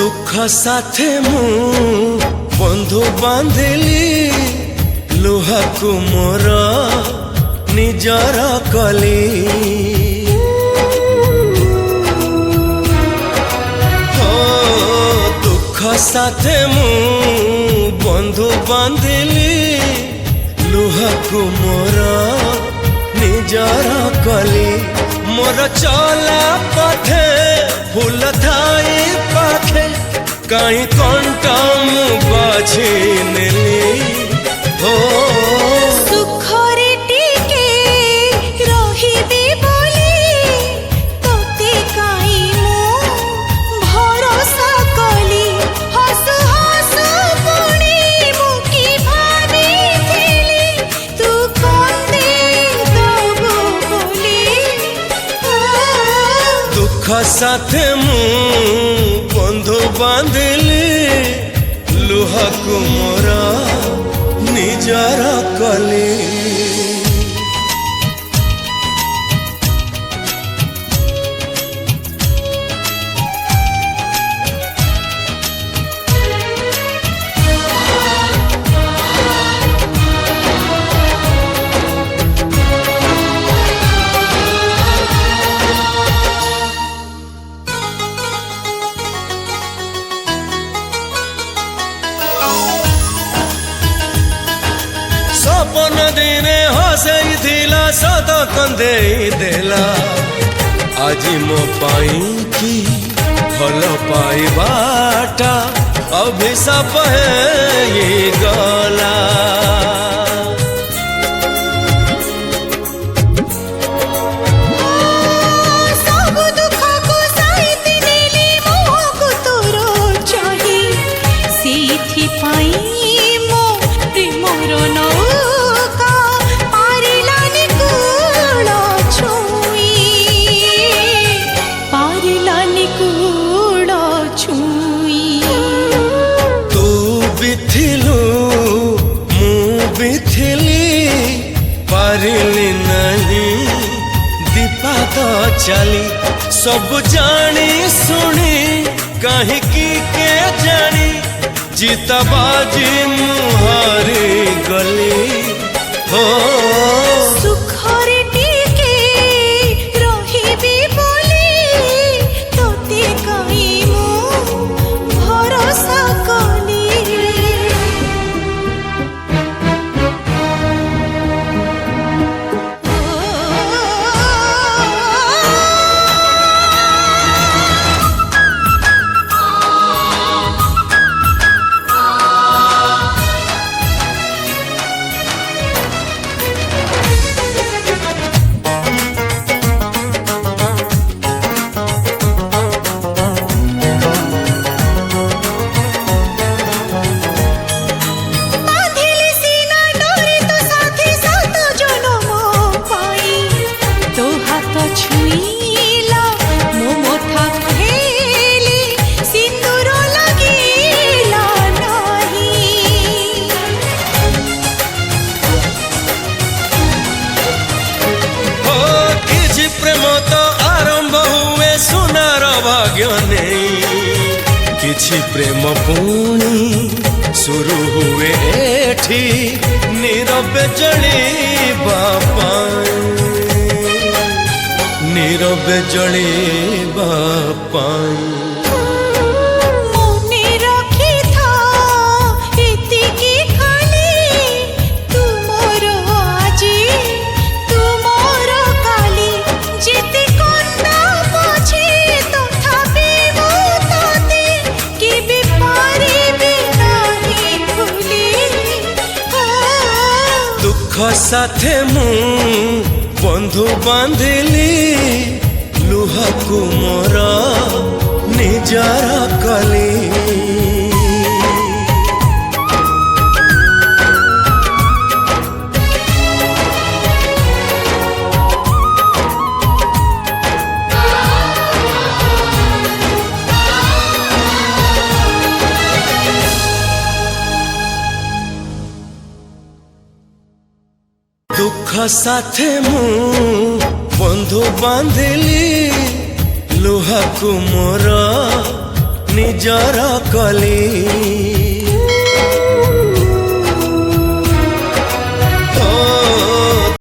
दुख साथे मु बंधु बांधिली लुहा को मोर निजर कली हो दुख साथे मु बंधु बांधिली लुहा को मोर निजर कली मोर चला पथे फूल थाई पाखे कहीं कंटा मु बाझी नेली हो सुखरे टिके रहिबी बोली तोते काई मु भरोसा कली हसु हसु पुणी मुकी भाबिथिली तू कंदे दबो बोली दुख साथे मु बंधु बांधिली लुहा को मोर निजर कली सपन दिने हसई थिला सत कंदे देला आज मो पाई की भल पाइबाटा अभिशाप है ये गला सब दुख को साइति नेली मोहको तोरो चाही सीथि पाई मो प्रेमर नौका पारिलानि कूल छुई तू बिथिलु मु बिथिली पारिली नहीं दीपा तो चली सब जानी सुनी कहीं की के जानी जीता बाजी मुहारी गली हो सुखरे टिके रहिबी बोली तोते काई मु भरोसा कली छुईला मो मोथा खेली सिंदूर लगीला नहीं हो किछि प्रेम तो आरंभ हुए सुनार भाग्य नहीं किछि प्रेम पुणी शुरू हुए एठी नीरवे जलिबा नीरवे जलिबा पाई मने रखी था इतिकी खाली तू मोर आजी तू मोर काली जेते कन्ना पछे तथापि मु तोते केबे पारिबि नाही भूली दुख साथे मु बंधु बांधिली लुहा को मोर निजर कली दुख साथे मु बंधु बांधिली लुहा को मोर ନିଜର କଲି